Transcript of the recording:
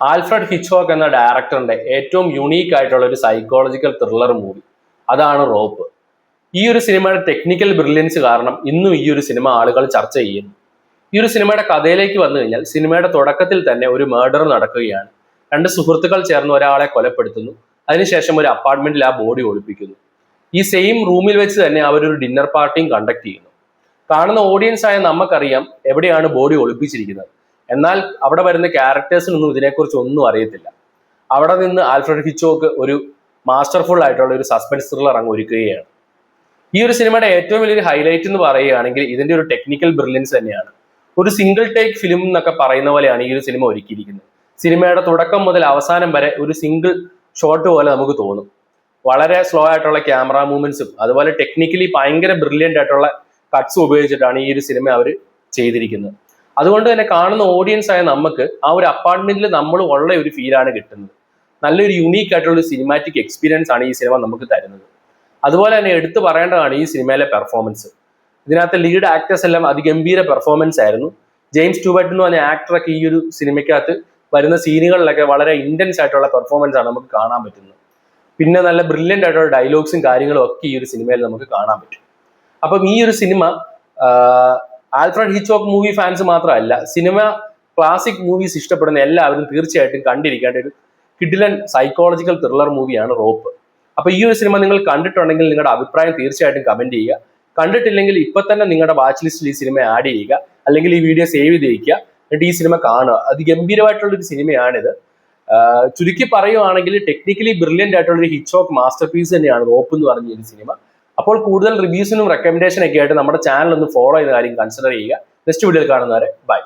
Alfred Hitchcock എന്ന ഡയറക്ടറിന്റെ ഏറ്റവും unique ആയിട്ടുള്ള ഒരു സൈക്കോളജിക്കൽ ത്രില്ലർ മൂവി അതാണ് റോപ്പ്. ഈ ഒരു സിനിമയുടെ ടെക്നിക്കൽ ബ്രില്യൻസ് കാരണം ഇന്നും ഈ ഒരു സിനിമ ആളുകൾ ചർച്ച ചെയ്യുന്നു. ഈ ഒരു സിനിമയുടെ കഥയിലേക്ക് വന്നു കഴിഞ്ഞാൽ സിനിമയുടെ തുടക്കത്തിൽ തന്നെ ഒരു മർഡർ നടക്കുകയാണ്. രണ്ട് സുഹൃത്തുക്കൾ ചേർന്ന് ഒരാളെ കൊലപ്പെടുത്തുന്നു. അതിനുശേഷം ഒരു അപ്പാർട്ട്മെന്റിൽ ആ ബോഡി ഒളിപ്പിക്കുന്നു. ഈ സെയിം റൂമിൽ വെച്ച് തന്നെ അവരൊരു ഡിന്നർ പാർട്ടിയും കണ്ടക്ട് ചെയ്യുന്നു. കാണുന്ന ഓഡിയൻസ് ആയ നമുക്കറിയാം എവിടെയാണ് ബോഡി ഒളിപ്പിച്ചിരിക്കുന്നത്. എന്നാൽ അവിടെ വരുന്ന ക്യാരക്ടേഴ്സിനൊന്നും ഇതിനെക്കുറിച്ച് ഒന്നും അറിയത്തില്ല. അവിടെ നിന്ന് ആൽഫ്രഡ് ഹിച്ച്കോക്ക് ഒരു മാസ്റ്റർഫുൾ ആയിട്ടുള്ള ഒരു സസ്പെൻസ് ത്രില്ലർ അങ്ങ് ഒരുക്കുകയാണ്. ഈ ഒരു സിനിമയുടെ ഏറ്റവും വലിയൊരു ഹൈലൈറ്റ് എന്ന് പറയുകയാണെങ്കിൽ ഇതിന്റെ ഒരു ടെക്നിക്കൽ ബ്രില്യൻസ് തന്നെയാണ്. ഒരു സിംഗിൾ ടേക്ക് ഫിലിം എന്നൊക്കെ പറയുന്ന പോലെയാണ് ഈ ഒരു സിനിമ ഒരുക്കിയിരിക്കുന്നത്. സിനിമയുടെ തുടക്കം മുതൽ അവസാനം വരെ ഒരു സിംഗിൾ ഷോട്ട് പോലെ നമുക്ക് തോന്നും. വളരെ സ്ലോ ആയിട്ടുള്ള ക്യാമറ മൂവ്മെന്റ്സും അതുപോലെ ടെക്നിക്കലി ഭയങ്കര ബ്രില്യൻ്റ് ആയിട്ടുള്ള കട്ട്സും ഉപയോഗിച്ചിട്ടാണ് ഈ ഒരു സിനിമ അവർ ചെയ്തിരിക്കുന്നത്. അതുകൊണ്ട് തന്നെ കാണുന്ന ഓഡിയൻസ് ആയ നമുക്ക് ആ ഒരു അപ്പാർട്ട്മെന്റിൽ നമ്മൾ ഉള്ള ഒരു ഫീലാണ് കിട്ടുന്നത്. നല്ലൊരു യുണീക്ക് ആയിട്ടുള്ള ഒരു സിനിമാറ്റിക് എക്സ്പീരിയൻസ് ആണ് ഈ സിനിമ നമുക്ക് തരുന്നത്. അതുപോലെ തന്നെ എടുത്തു പറയേണ്ടതാണ് ഈ സിനിമയിലെ പെർഫോമൻസ്. ഇതിനകത്ത് ലീഡ് ആക്ടേഴ്സ് എല്ലാം അതിഗംഭീര പെർഫോമൻസ് ആയിരുന്നു. ജെയിംസ് ട്യൂബർട്ട് എന്ന് പറഞ്ഞ ആക്ടറൊക്കെ ഈ ഒരു സിനിമയ്ക്കകത്ത് വരുന്ന സീനുകളിലൊക്കെ വളരെ ഇന്റൻസ് ആയിട്ടുള്ള പെർഫോമൻസ് ആണ് നമുക്ക് കാണാൻ പറ്റുന്നത്. പിന്നെ നല്ല ബ്രില്യൻ്റ് ആയിട്ടുള്ള ഡയലോഗ്സും കാര്യങ്ങളും ഒക്കെ ഈ ഒരു സിനിമയിൽ നമുക്ക് കാണാൻ പറ്റും. അപ്പം ഈ ഒരു cinema Alfred Hitchcock movie fans മാത്രമല്ല, സിനിമ ക്ലാസിക് മൂവീസ് ഇഷ്ടപ്പെടുന്ന എല്ലാവരും തീർച്ചയായിട്ടും കണ്ടിരിക്കേണ്ട ഒരു കിഡിലൻ സൈക്കോളജിക്കൽ ത്രില്ലർ മൂവിയാണ് റോപ്പ്. അപ്പൊ ഈ ഒരു സിനിമ നിങ്ങൾ കണ്ടിട്ടുണ്ടെങ്കിൽ നിങ്ങളുടെ അഭിപ്രായം തീർച്ചയായിട്ടും കമന്റ് ചെയ്യുക. കണ്ടിട്ടില്ലെങ്കിൽ ഇപ്പൊ തന്നെ നിങ്ങളുടെ വാച്ച് ലിസ്റ്റിൽ ഈ സിനിമ ആഡ് ചെയ്യുക, അല്ലെങ്കിൽ ഈ വീഡിയോ സേവ് ചെയ്ത് വയ്ക്കുക. എന്നിട്ട് ഈ സിനിമ കാണുക. അതിഗംഭീരമായിട്ടുള്ള ഒരു സിനിമയാണിത്. ചുരുക്കി പറയുവാണെങ്കിൽ ടെക്നിക്കലി ബ്രില്യൻ്റ് ആയിട്ടുള്ള ഒരു ഹിച്ച്കോക്ക് മാസ്റ്റർ പീസ് തന്നെയാണ് റോപ്പ് എന്ന് പറഞ്ഞ ഒരു സിനിമ. അപ്പോൾ കൂടുതൽ റിവ്യൂസിനും റെക്കമെൻഡേഷനൊക്കെ ആയിട്ട് നമ്മുടെ ചാനൽ ഒന്ന് ഫോളോ ചെയ്യുന്ന കാര്യം കൺസിഡർ ചെയ്യുക. നെക്സ്റ്റ് വീഡിയോയിൽ കാണുന്നവരെ ബൈ.